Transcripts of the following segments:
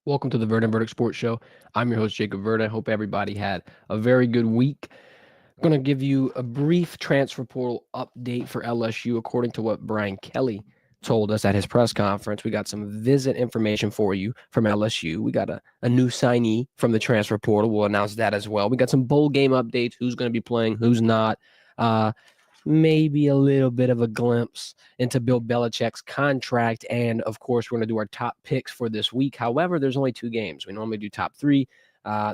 Welcome to the Verde and Verdict Sports Show. I'm your host, Jacob Verde. I hope everybody had a very good week. I'm going to give you a brief transfer portal update for LSU. According to what Brian Kelly told us at his press conference, we got some visit information for you from LSU. We got a new signee from the transfer portal. We'll announce that as well. We got some bowl game updates, who's going to be playing, who's not. Maybe a little bit of a glimpse into Bill Belichick's contract. And, of course, we're going to do our top picks for this week. However, there's only 2 games. We normally do top 3.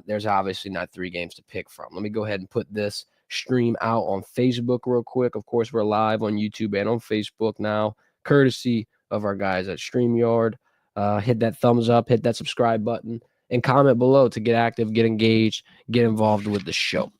There's obviously not 3 games to pick from. Let me go ahead and put this stream out on Facebook real quick. Of course, we're live on YouTube and on Facebook now, courtesy of our guys at StreamYard. Hit that thumbs up, hit that subscribe button, and comment below to get active, get engaged, get involved with the show.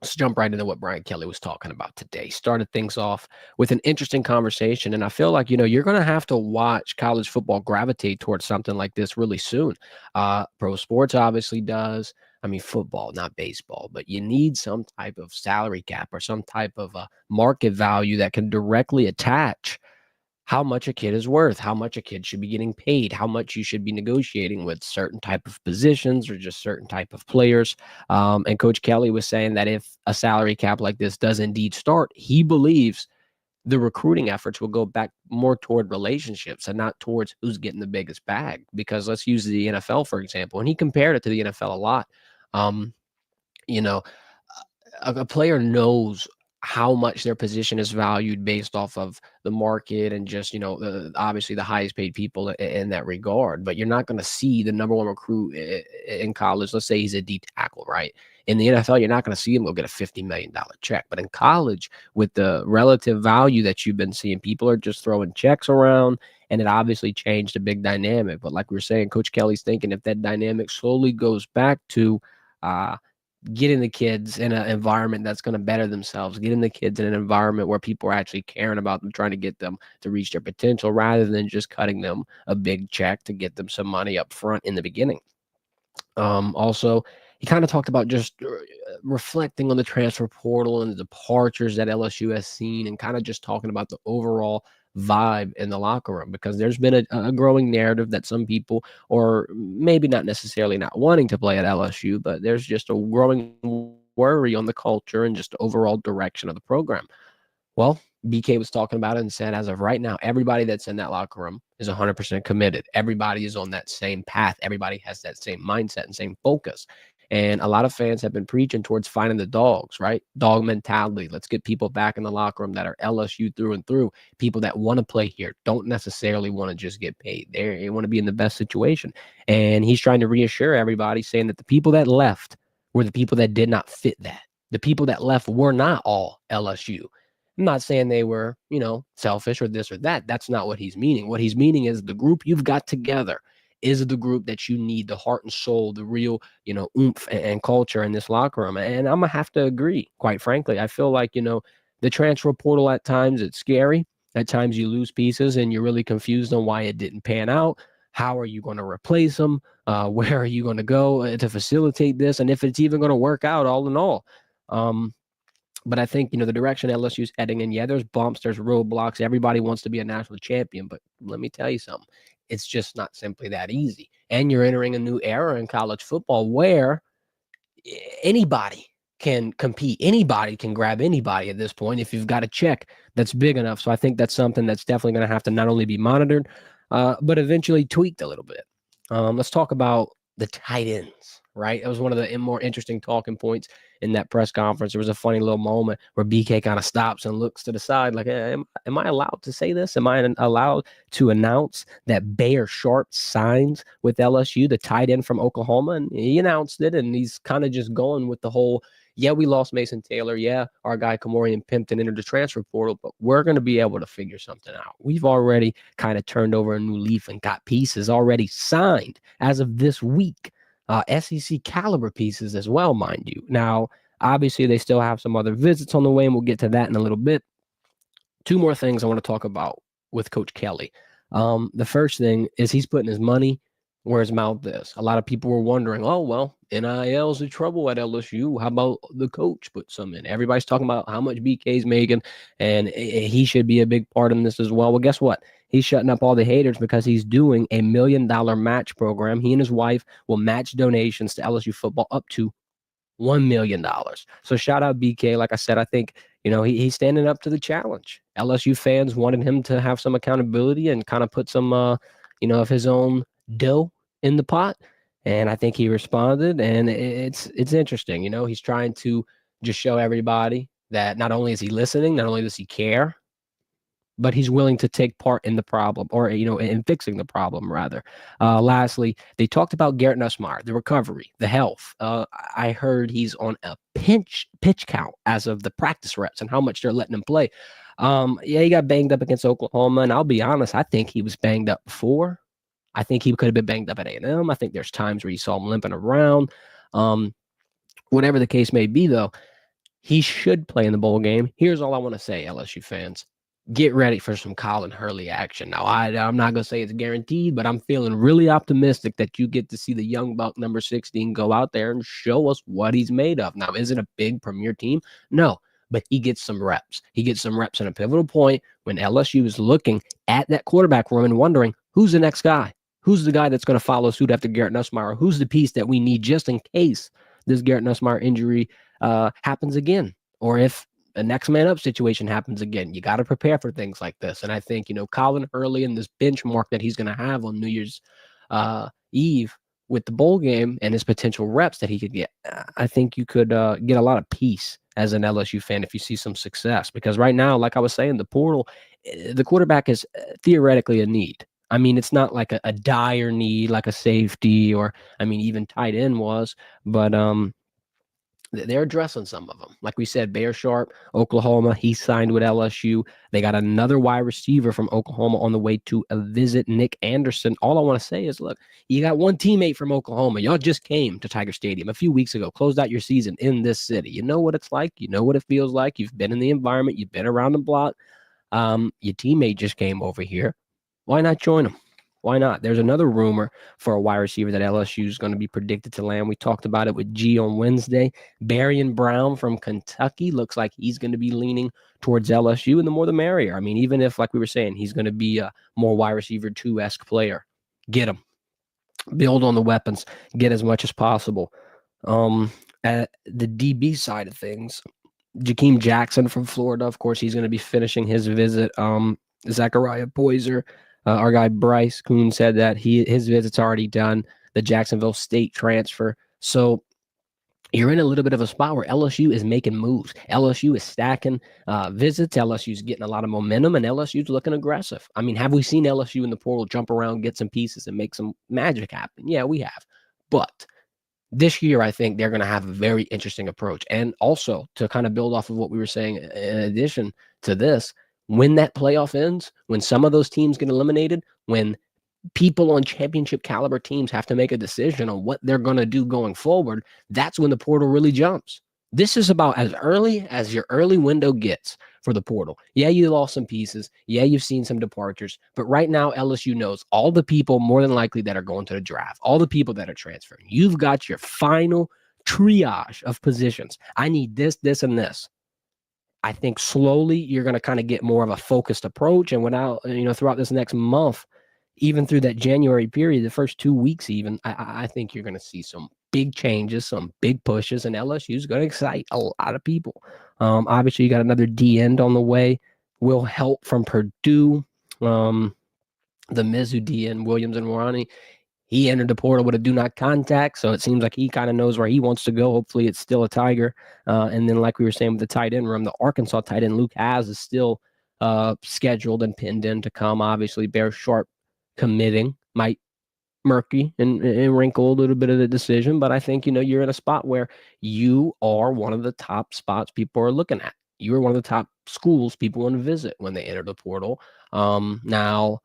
Let's jump right into what Brian Kelly was talking about today. Started things off with an interesting conversation, and I feel like, you're going to have to watch college football gravitate towards something like this really soon. Pro sports obviously does. I mean, football, not baseball, but you need some type of salary cap or some type of a market value that can directly attach how much a kid is worth, how much a kid should be getting paid, how much you should be negotiating with certain type of positions or just certain type of players. And Coach Kelly was saying that if a salary cap like this does indeed start, he believes the recruiting efforts will go back more toward relationships and not towards who's getting the biggest bag. Because let's use the NFL, for example, and he compared it to the NFL a lot. Um, you know, a player knows how much their position is valued based off of the market and just, obviously the highest paid people in that regard. But you're not going to see the number one recruit in college. Let's say he's a D tackle, right? In the NFL, you're not going to see him go get a $50 million check. But in college, with the relative value that you've been seeing, people are just throwing checks around, and it obviously changed a big dynamic. But like we were saying, Coach Kelly's thinking if that dynamic slowly goes back to getting the kids in an environment that's going to better themselves, getting the kids in an environment where people are actually caring about them, trying to get them to reach their potential rather than just cutting them a big check to get them some money up front in the beginning. Also, he kind of talked about just reflecting on the transfer portal and the departures that LSU has seen and kind of just talking about the overall vibe in the locker room, because there's been a growing narrative that some people, or maybe not necessarily not wanting to play at LSU, but there's just a growing worry on the culture and just the overall direction of the program. Well, BK was talking about it and said, as of right now, everybody that's in that locker room is 100% committed. Everybody is on that same path. Everybody has that same mindset and same focus. And a lot of fans have been preaching towards finding the dogs, right? Dog mentality. Let's get people back in the locker room that are LSU through and through. People that want to play here, don't necessarily want to just get paid. They want to be in the best situation. And he's trying to reassure everybody, saying that the people that left were the people that did not fit that. The people that left were not all LSU. I'm not saying they were, selfish or this or that. That's not what he's meaning. What he's meaning is the group you've got together is the group that you need, the heart and soul, the real, oomph and culture in this locker room. And I'm going to have to agree, quite frankly. I feel like, the transfer portal at times, it's scary. At times you lose pieces and you're really confused on why it didn't pan out. How are you going to replace them? Where are you going to go to facilitate this? And if it's even going to work out all in all. But I think, the direction LSU's heading in, there's bumps, there's roadblocks. Everybody wants to be a national champion. But let me tell you something. It's just not simply that easy. And you're entering a new era in college football where anybody can compete. Anybody can grab anybody at this point if you've got a check that's big enough. So I think that's something that's definitely going to have to not only be monitored, but eventually tweaked a little bit. Let's talk about the tight ends, right? It was one of the more interesting talking points in that press conference. There was a funny little moment where BK kind of stops and looks to the side like, hey, am I allowed to say this? Am I allowed to announce that Bayer Sharp signs with LSU, the tight end from Oklahoma? And he announced it, and he's kind of just going with the whole, we lost Mason Taylor. Our guy Kamorian Pimpton entered the transfer portal, but we're going to be able to figure something out. We've already kind of turned over a new leaf and got pieces already signed as of this week. SEC caliber pieces as well, mind you. Now, obviously, they still have some other visits on the way, and we'll get to that in a little bit. 2 more things I want to talk about with Coach Kelly. The first thing is he's putting his money where his mouth is. A lot of people were wondering, NIL's in trouble at LSU. How about the coach put some in? Everybody's talking about how much BK's making, and he should be a big part in this as well. Well, guess what? He's shutting up all the haters because he's doing a $1 million match program. He and his wife will match donations to LSU football up to $1 million. So shout out BK. Like I said, I think, he's standing up to the challenge. LSU fans wanted him to have some accountability and kind of put some, of his own dough in the pot. And I think he responded, and it's interesting. He's trying to just show everybody that not only is he listening, not only does he care, but he's willing to take part in the problem, or in fixing the problem rather. Lastly, they talked about Garrett Nussmeier, the recovery, the health. I heard he's on a pitch count as of the practice reps and how much they're letting him play. Yeah, he got banged up against Oklahoma, and I'll be honest, I think he was banged up before. I think he could have been banged up at A&M. I think there's times where you saw him limping around. Whatever the case may be, though, he should play in the bowl game. Here's all I want to say, LSU fans. Get ready for some Colin Hurley action. Now, I'm not going to say it's guaranteed, but I'm feeling really optimistic that you get to see the young buck number 16 go out there and show us what he's made of. Now, is it a big premier team? No, but he gets some reps. He gets some reps in a pivotal point when LSU is looking at that quarterback room and wondering, who's the next guy? Who's the guy that's going to follow suit after Garrett Nussmeier? Who's the piece that we need just in case this Garrett Nussmeier injury happens again? Or if a next man up situation happens again, you got to prepare for things like this. And I think, Colin Hurley and this benchmark that he's going to have on New Year's Eve with the bowl game and his potential reps that he could get, I think you could get a lot of peace as an LSU fan if you see some success. Because right now, like I was saying, the portal, the quarterback is theoretically a need. I mean, it's not like a dire need, like a safety, or, even tight end was, but they're addressing some of them. Like we said, Bear Sharp, Oklahoma, he signed with LSU. They got another wide receiver from Oklahoma on the way to visit, Nick Anderson. All I want to say is, look, you got one teammate from Oklahoma. Y'all just came to Tiger Stadium a few weeks ago, closed out your season in this city. You know what it's like. You know what it feels like. You've been in the environment. You've been around the block. Your teammate just came over here. Why not join them? Why not? There's another rumor for a wide receiver that LSU is going to be predicted to land. We talked about it with G on Wednesday. Barian Brown from Kentucky looks like he's going to be leaning towards LSU, and the more the merrier. Even if, like we were saying, he's going to be a more wide receiver 2-esque player, get him. Build on the weapons, get as much as possible. At the DB side of things, Jakeem Jackson from Florida, of course, he's going to be finishing his visit. Zachariah Poyser, our guy Bryce Kuhn said that his visit's already done, the Jacksonville State transfer. So you're in a little bit of a spot where LSU is making moves. LSU is stacking visits. LSU's getting a lot of momentum, and LSU's looking aggressive. Have we seen LSU in the portal jump around, get some pieces, and make some magic happen? Yeah, we have. But this year, I think they're going to have a very interesting approach. And also, to kind of build off of what we were saying, in addition to this, when that playoff ends, when some of those teams get eliminated, when people on championship caliber teams have to make a decision on what they're going to do going forward, that's when the portal really jumps. This is about as early as your early window gets for the portal. Yeah, you lost some pieces. Yeah, you've seen some departures. But right now, LSU knows all the people more than likely that are going to the draft, all the people that are transferring. You've got your final triage of positions. I need this, this, and this. I think slowly you're going to kind of get more of a focused approach. And throughout this next month, even through that January period, the first 2 weeks even, I think you're going to see some big changes, some big pushes, and LSU is going to excite a lot of people. Obviously, you got another D end on the way. Will Help from Purdue. The Mizzou D end, Williams and Warani. He entered the portal with a do not contact, so it seems like he kind of knows where he wants to go. Hopefully, it's still a Tiger. And then, like we were saying with the tight end room, the Arkansas tight end Luke Hasz is still scheduled and pinned in to come. Obviously, Bear Sharp committing might murky and wrinkle a little bit of the decision, but I think you're in a spot where you are one of the top spots people are looking at. You're one of the top schools people want to visit when they enter the portal. Now,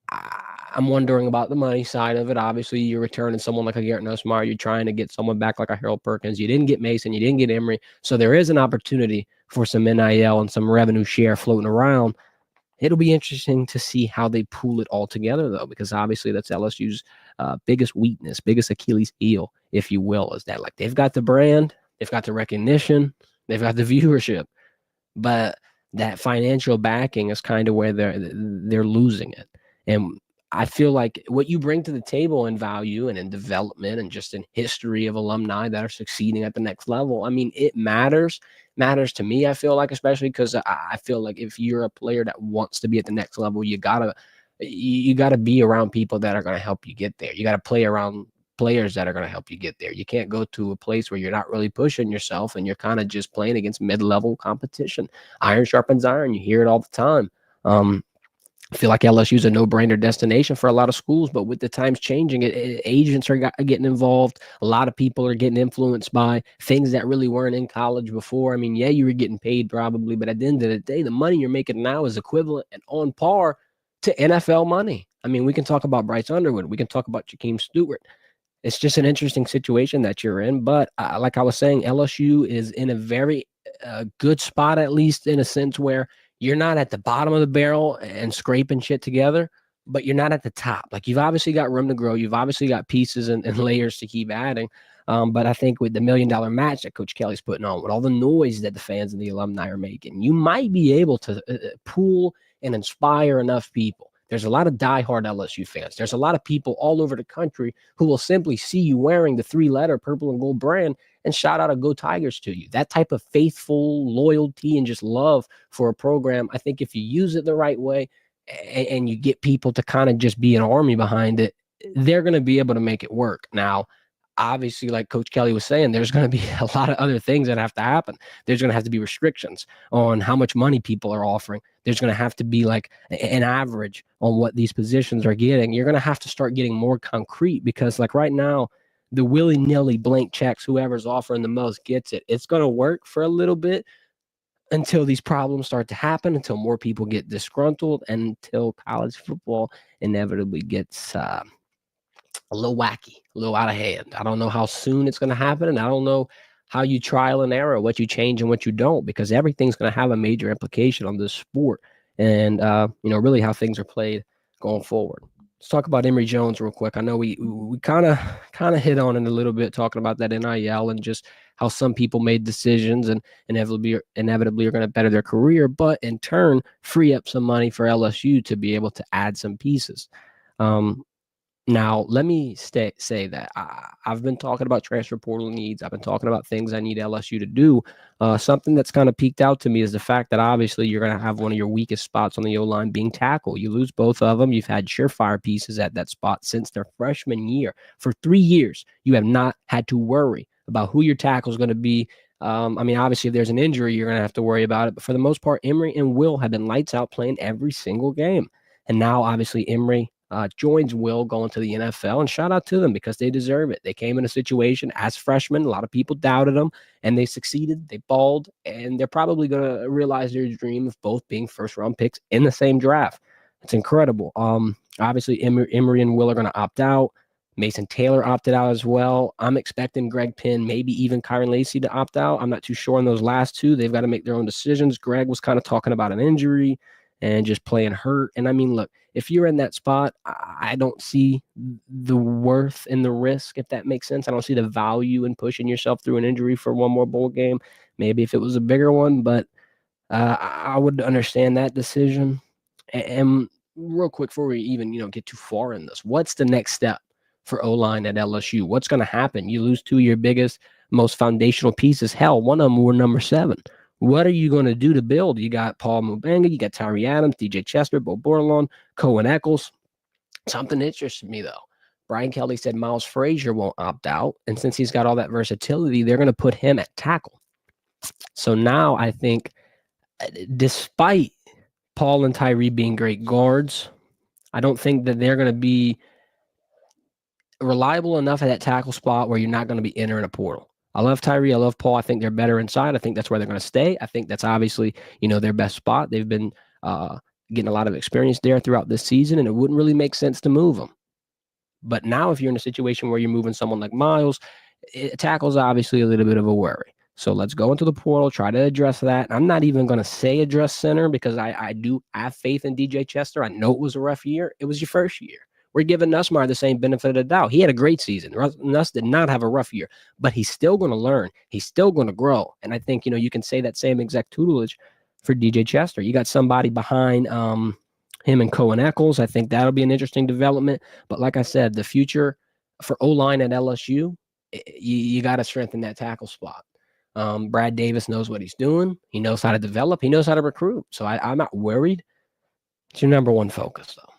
I'm wondering about the money side of it. Obviously, you're returning someone like a Garrett Nussmeier. You're trying to get someone back like a Harold Perkins. You didn't get Mason. You didn't get Emory. So there is an opportunity for some NIL and some revenue share floating around. It'll be interesting to see how they pool it all together, though, because obviously that's LSU's biggest weakness, biggest Achilles heel, if you will, is that they've got the brand, they've got the recognition, they've got the viewership, but that financial backing is kind of where they're losing it. And I feel like what you bring to the table in value and in development and just in history of alumni that are succeeding at the next level, I mean, it matters to me. I feel like, especially because I feel like if you're a player that wants to be at the next level, you gotta be around people that are going to help you get there. You got to play around players that are going to help you get there. You can't go to a place where you're not really pushing yourself and you're kind of just playing against mid-level competition. Iron sharpens iron. You hear it all the time. I feel like LSU is a no-brainer destination for a lot of schools, but with the times changing, agents are getting involved. A lot of people are getting influenced by things that really weren't in college before. I mean, yeah, you were getting paid probably, but at the end of the day, the money you're making now is equivalent and on par to NFL money. I mean, we can talk about Bryce Underwood. We can talk about Jakeem Stewart. It's just an interesting situation that you're in. But like I was saying, LSU is in a very good spot, at least in a sense where you're not at the bottom of the barrel and scraping shit together, but you're not at the top. Like, you've obviously got room to grow. You've obviously got pieces and layers to keep adding. But I think with the $1 million match that Coach Kelly's putting on, with all the noise that the fans and the alumni are making, you might be able to pool and inspire enough people. There's a lot of diehard LSU fans. There's a lot of people all over the country who will simply see you wearing the 3-letter purple and gold brand and shout out a Go Tigers to you. That type of faithful loyalty and just love for a program, I think if you use it the right way and you get people to kind of just be an army behind it, they're going to be able to make it work. Now, obviously, like Coach Kelly was saying, there's going to be a lot of other things that have to happen. There's going to have to be restrictions on how much money people are offering. There's going to have to be like an average on what these positions are getting. You're going to have to start getting more concrete, because like right now, the willy-nilly blank checks, whoever's offering the most gets it. It's going to work for a little bit until these problems start to happen, until more people get disgruntled, and until college football inevitably gets a little wacky, a little out of hand. I don't know how soon it's going to happen, and I don't know how you trial and error, what you change and what you don't, because everything's going to have a major implication on this sport and, really how things are played going forward. Let's talk about Emory Jones real quick. I know we kind of hit on it a little bit, talking about that NIL and just how some people made decisions and inevitably are going to better their career, but in turn free up some money for LSU to be able to add some pieces. Now, let me say that I've been talking about transfer portal needs. I've been talking about things I need LSU to do. Something that's kind of peeked out to me is the fact that obviously you're going to have one of your weakest spots on the O-line being tackle. You lose both of them. You've had surefire pieces at that spot since their freshman year. For 3 years, you have not had to worry about who your tackle is going to be. Obviously, if there's an injury, you're going to have to worry about it. But for the most part, Emory and Will have been lights out playing every single game. And now, obviously, Emory joins Will going to the NFL, and shout out to them because they deserve it. They came in a situation as freshmen. A lot of people doubted them, and they succeeded. They balled, and they're probably going to realize their dream of both being first-round picks in the same draft. It's incredible. Obviously, Emory and Will are going to opt out. Mason Taylor opted out as well. I'm expecting Greg Penn, maybe even Kyron Lacy to opt out. I'm not too sure on those last two. They've got to make their own decisions. Greg was kind of talking about an injury and just playing hurt. And I mean, look, if you're in that spot, I don't see the worth and the risk, if that makes sense. I don't see the value in pushing yourself through an injury for one more bowl game. Maybe if it was a bigger one, but I would understand that decision. And real quick, before we even, get too far in this, what's the next step for O-line at LSU? What's going to happen? You lose two of your biggest, most foundational pieces. Hell, one of them were number 7. What are you going to do to build? You got Paul Mubanga, you got Tyree Adams, DJ Chester, Bo Bordelon, Cohen Eccles. Something interested me, though. Brian Kelly said Miles Frazier won't opt out, and since he's got all that versatility, they're going to put him at tackle. So now I think, despite Paul and Tyree being great guards, I don't think that they're going to be reliable enough at that tackle spot where you're not going to be entering a portal. I love Tyree. I love Paul. I think they're better inside. I think that's where they're going to stay. I think that's obviously, their best spot. They've been getting a lot of experience there throughout this season, and it wouldn't really make sense to move them. But now if you're in a situation where you're moving someone like Miles, tackle's obviously a little bit of a worry. So let's go into the portal, try to address that. I'm not even going to say address center because I do have faith in DJ Chester. I know it was a rough year. It was your first year. We're giving Nussmeier the same benefit of the doubt. He had a great season. Nuss did not have a rough year, but he's still going to learn. He's still going to grow. And I think, you can say that same exact tutelage for DJ Chester. You got somebody behind him and Cohen Eccles. I think that'll be an interesting development. But like I said, the future for O-line at LSU, you got to strengthen that tackle spot. Brad Davis knows what he's doing. He knows how to develop. He knows how to recruit. So I'm not worried. It's your number one focus, though.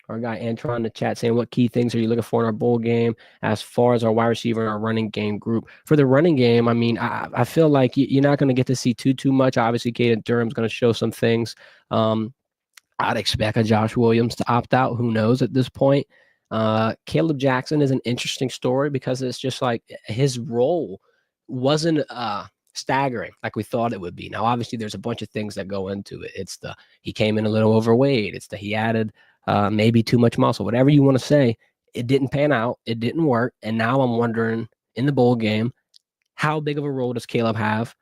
Our guy Antron in the chat saying, what key things are you looking for in our bowl game as far as our wide receiver and our running game group? For the running game, I mean, I feel like you're not going to get to see too much. Obviously, Caden Durham's going to show some things. I'd expect a Josh Williams to opt out. Who knows at this point? Caleb Jackson is an interesting story because it's just like his role wasn't staggering like we thought it would be. Now, obviously, there's a bunch of things that go into it. It's the he came in a little overweight. It's the he added maybe too much muscle. Whatever you want to say, it didn't pan out. It didn't work. And now I'm wondering in the bowl game, how big of a role does Caleb have?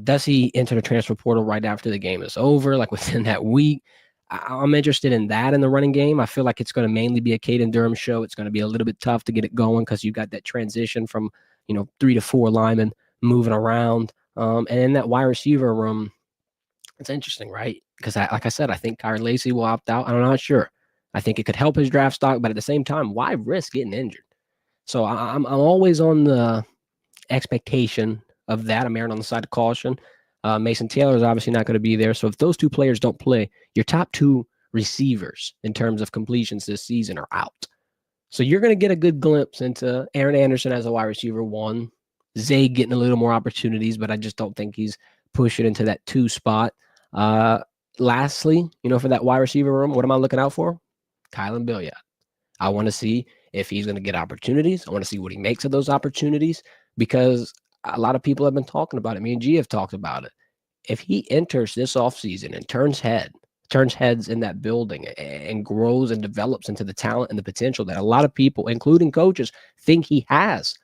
Does he enter the transfer portal right after the game is over, like within that week? I'm interested in that in the running game. I feel like it's going to mainly be a Caden Durham show. It's going to be a little bit tough to get it going because you got that transition from 3 to 4 linemen moving around. And in that wide receiver room, it's interesting, right? Because like I said, I think Kyron Lacey will opt out. I'm not sure. I think it could help his draft stock, but at the same time, why risk getting injured? So I'm always on the expectation of that. I'm erring on the side of caution. Mason Taylor is obviously not going to be there. So if those two players don't play, your top 2 receivers in terms of completions this season are out. So you're going to get a good glimpse into Aaron Anderson as a wide receiver 1. Zay getting a little more opportunities, but I just don't think he's pushing into that 2 spot. Lastly, for that wide receiver room, what am I looking out for? Kylan Billiot. I want to see if he's going to get opportunities. I want to see what he makes of those opportunities because a lot of people have been talking about it. Me and G have talked about it. If he enters this offseason and turns heads in that building and grows and develops into the talent and the potential that a lot of people, including coaches, think he has,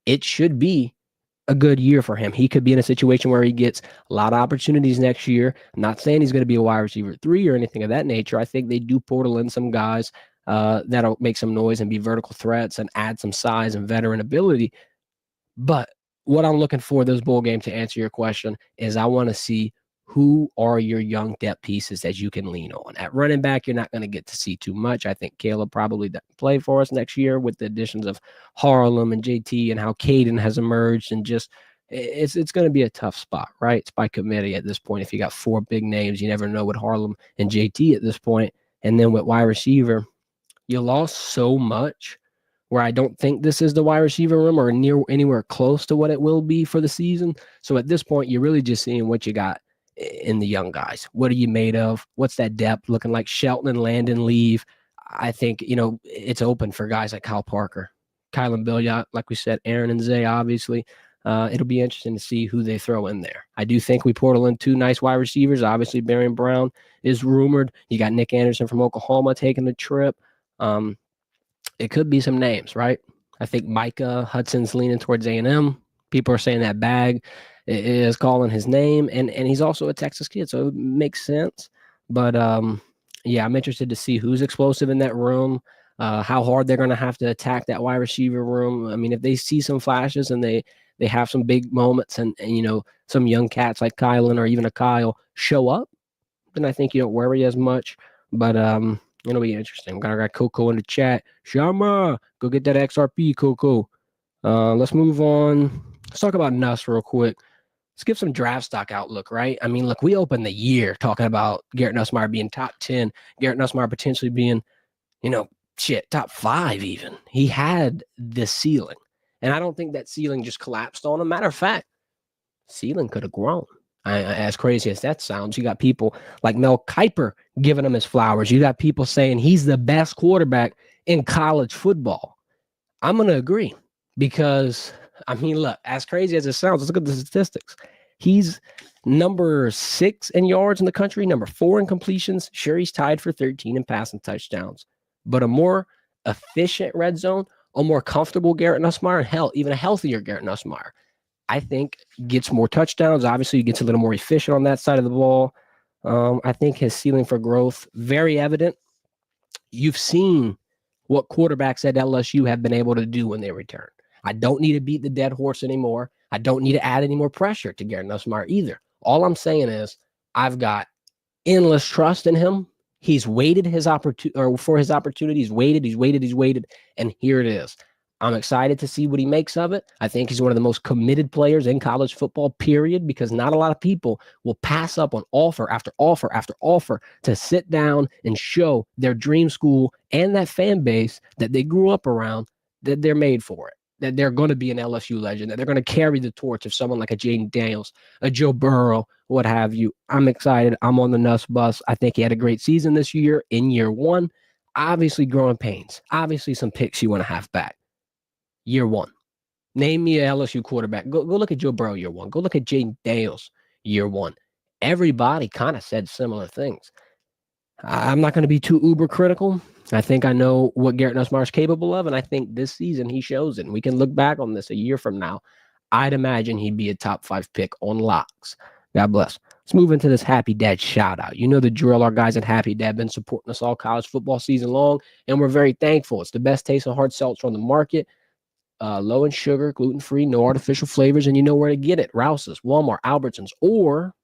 it should be a good year for him. He could be in a situation where he gets a lot of opportunities next year. I'm not saying he's going to be a wide receiver 3 or anything of that nature. I think they do portal in some guys that'll make some noise and be vertical threats and add some size and veteran ability. But what I'm looking for this bowl game, to answer your question, is I want to see who are your young depth pieces that you can lean on. At running back, you're not going to get to see too much. I think Caleb probably doesn't play for us next year with the additions of Harlem and JT and how Caden has emerged. And just it's going to be a tough spot, right? It's by committee at this point. If you got 4 big names, you never know with Harlem and JT at this point. And then with wide receiver, you lost so much where I don't think this is the wide receiver room or anywhere close to what it will be for the season. So at this point, you're really just seeing what you got in the young guys. What are you made of? What's that depth looking like? Shelton and Landon leave. I think, it's open for guys like Kyle Parker, Kylan Billiot, like we said, Aaron and Zay, obviously. It'll be interesting to see who they throw in there. I do think we portal in 2 nice wide receivers. Obviously, Barian Brown is rumored. You got Nick Anderson from Oklahoma taking the trip. It could be some names, right? I think Micah Hudson's leaning towards A&M. People are saying that Bag is calling his name, and he's also a Texas kid, so it makes sense. But, yeah, I'm interested to see who's explosive in that room, how hard they're going to have to attack that wide receiver room. I mean, if they see some flashes and they have some big moments and some young cats like Kylan or even a Kyle show up, then I think you don't worry as much. But it'll be interesting. We got Coco in the chat. Shama, go get that XRP, Coco. Let's move on. Let's talk about Nuss real quick. Let's give some draft stock outlook, right? I mean, look, we opened the year talking about Garrett Nussmeier being top 10, Garrett Nussmeier potentially being, top 5 even. He had the ceiling. And I don't think that ceiling just collapsed on him. Matter of fact, ceiling could have grown. As crazy as that sounds, you got people like Mel Kiper giving him his flowers. You got people saying he's the best quarterback in college football. I'm going to agree because, I mean, look, as crazy as it sounds, let's look at the statistics. He's number 6 in yards in the country, number 4 in completions. Sure, he's tied for 13 in passing touchdowns, but a more efficient red zone, a more comfortable Garrett Nussmeier, and hell, even a healthier Garrett Nussmeier, I think gets more touchdowns. Obviously, he gets a little more efficient on that side of the ball. I think his ceiling for growth, very evident. You've seen what quarterbacks at LSU have been able to do when they return. I don't need to beat the dead horse anymore. I don't need to add any more pressure to Garrett Nussmeier either. All I'm saying is I've got endless trust in him. He's waited his opportunity, or for his opportunity. He's waited, and here it is. I'm excited to see what he makes of it. I think he's one of the most committed players in college football, period, because not a lot of people will pass up on offer after offer after offer to sit down and show their dream school and that fan base that they grew up around that they're made for it, that they're going to be an LSU legend, that they're going to carry the torch of someone like a Jaden Daniels, a Joe Burrow, what have you. I'm excited. I'm on the Nuss bus. I think he had a great season this year in year one. Obviously, growing pains. Obviously, some picks you want to have back. Year one. Name me a LSU quarterback. Go look at Joe Burrow year one. Go look at Jaden Daniels year one. Everybody kind of said similar things. I'm not going to be too uber critical. I think I know what Garrett Nussmeier is capable of, and I think this season he shows it. And we can look back on this a year from now. I'd imagine he'd be a top 5 pick on locks. God bless. Let's move into this Happy Dad shout out. You know the drill. Our guys at Happy Dad been supporting us all college football season long, and we're very thankful. It's the best taste of hard seltzer on the market. Low in sugar, gluten-free, no artificial flavors, and you know where to get it. Rouse's, Walmart, Albertsons, or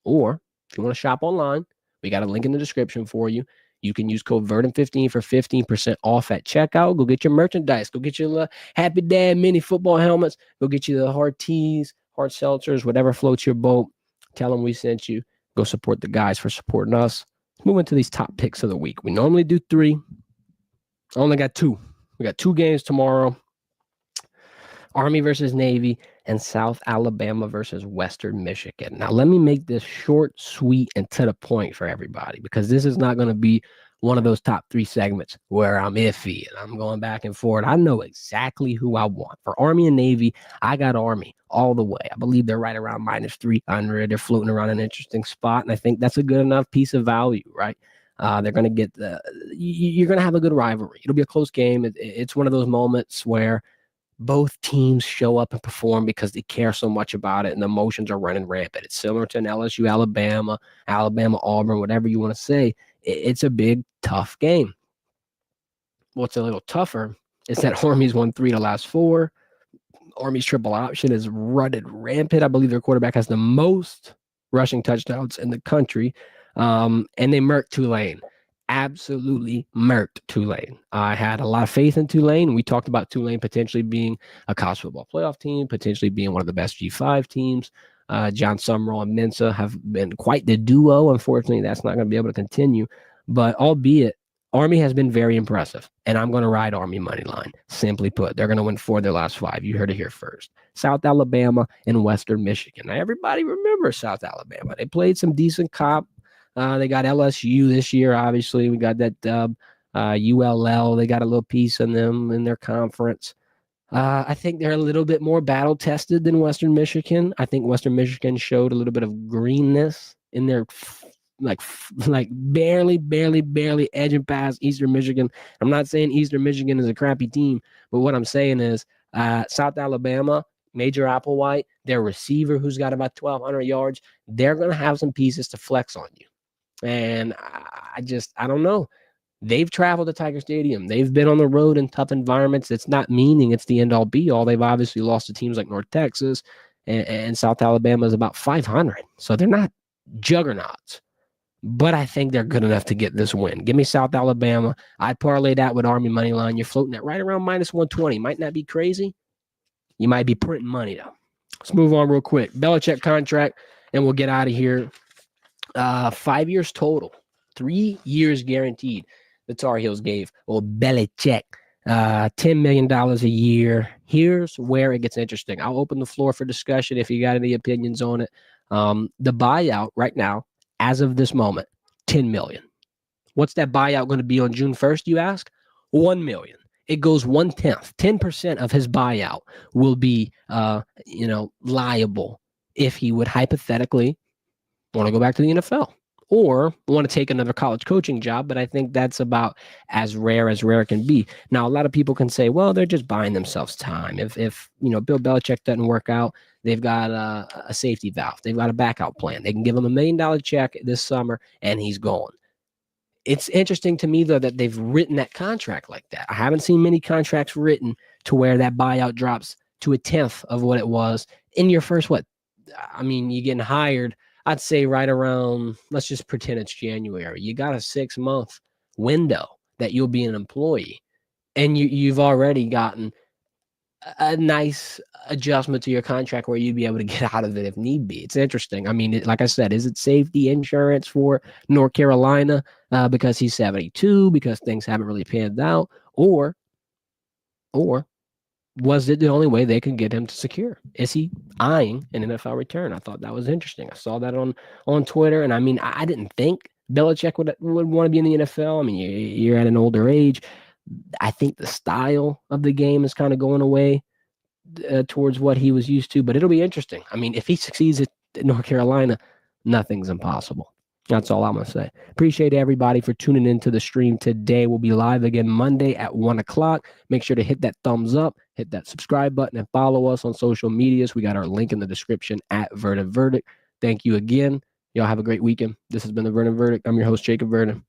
if you want to shop online, we got a link in the description for you. You can use code VERDON15 for 15% off at checkout. Go get your merchandise. Go get your Happy Dad mini football helmets. Go get you the hard teas, hard seltzers, whatever floats your boat. Tell them we sent you. Go support the guys for supporting us. Let's move into these top picks of the week. We normally do 3. I only got 2. We got 2 games tomorrow. Army versus Navy, and South Alabama versus Western Michigan. Now, let me make this short, sweet, and to the point for everybody, because this is not going to be one of those top 3 segments where I'm iffy and I'm going back and forth. I know exactly who I want. For Army and Navy, I got Army all the way. I believe they're right around minus 300. They're floating around an interesting spot, and I think that's a good enough piece of value, right? They're going to get you're going to have a good rivalry. It'll be a close game. It's one of those moments where both teams show up and perform because they care so much about it, and the emotions are running rampant. It's similar to an LSU, Alabama, Auburn, whatever you want to say. It's a big, tough game. What's a little tougher is that Army's won 3 of the last 4. Army's triple option is running rampant. I believe their quarterback has the most rushing touchdowns in the country, and they murked Tulane. Absolutely murked Tulane. I had a lot of faith in Tulane. We talked about Tulane potentially being a college football playoff team, potentially being one of the best G5 teams. John Summerall and Mensah have been quite the duo. Unfortunately, that's not going to be able to continue. But albeit, Army has been very impressive, and I'm going to ride Army money line. Simply put, they're going to win 4 of their last 5. You heard it here first. South Alabama and Western Michigan. Now, everybody remembers South Alabama. They played some decent cop. They got LSU this year, obviously. We got that dub. ULL, they got a little piece in them in their conference. I think they're a little bit more battle-tested than Western Michigan. I think Western Michigan showed a little bit of greenness in their like barely edging past Eastern Michigan. I'm not saying Eastern Michigan is a crappy team, but what I'm saying is South Alabama, Major Applewhite, their receiver who's got about 1,200 yards, they're going to have some pieces to flex on you. And I don't know. They've traveled to Tiger Stadium. They've been on the road in tough environments. It's not meaning it's the end-all be-all. They've obviously lost to teams like North Texas, and South Alabama is about 500. So they're not juggernauts. But I think they're good enough to get this win. Give me South Alabama. I'd parlay that with Army money line. You're floating at right around minus 120. Might not be crazy. You might be printing money, though. Let's move on real quick. Belichick contract, and we'll get out of here. 5 years total, 3 years guaranteed. The Tar Heels gave Belichick $10 million a year. Here's where it gets interesting. I'll open the floor for discussion if you got any opinions on it. The buyout right now, as of this moment, $10 million. What's that buyout going to be on June 1st, you ask? $1 million. It goes 1/10. 10% of his buyout will be, liable if he would hypothetically want to go back to the NFL or want to take another college coaching job. But I think that's about as rare can be. Now, a lot of people can say, well, they're just buying themselves time. If Bill Belichick doesn't work out, they've got a safety valve. They've got a backup plan. They can give him $1 million check this summer and he's gone. It's interesting to me, though, that they've written that contract like that. I haven't seen many contracts written to where that buyout drops to 1/10 of what it was in your first, you're getting hired. I'd say right around, let's just pretend it's January. You got a 6-month window that you'll be an employee, and you've already gotten a nice adjustment to your contract where you'd be able to get out of it if need be. It's interesting. I mean, like I said, is it safety insurance for North Carolina because he's 72, because things haven't really panned out, or was it the only way they could get him to secure? Is he eyeing an NFL return? I thought that was interesting. I saw that on Twitter, and I mean, I didn't think Belichick would want to be in the NFL. I mean, you're at an older age. I think the style of the game is kind of going away towards what he was used to, but it'll be interesting. I mean, if he succeeds at North Carolina, nothing's impossible. That's all I'm going to say. Appreciate everybody for tuning into the stream today. We'll be live again Monday at 1 o'clock. Make sure to hit that thumbs up, hit that subscribe button, and follow us on social medias. We got our link in the description at Verdant Verdict. Thank you again. Y'all have a great weekend. This has been the Verdant Verdict. I'm your host, Jacob Verdant.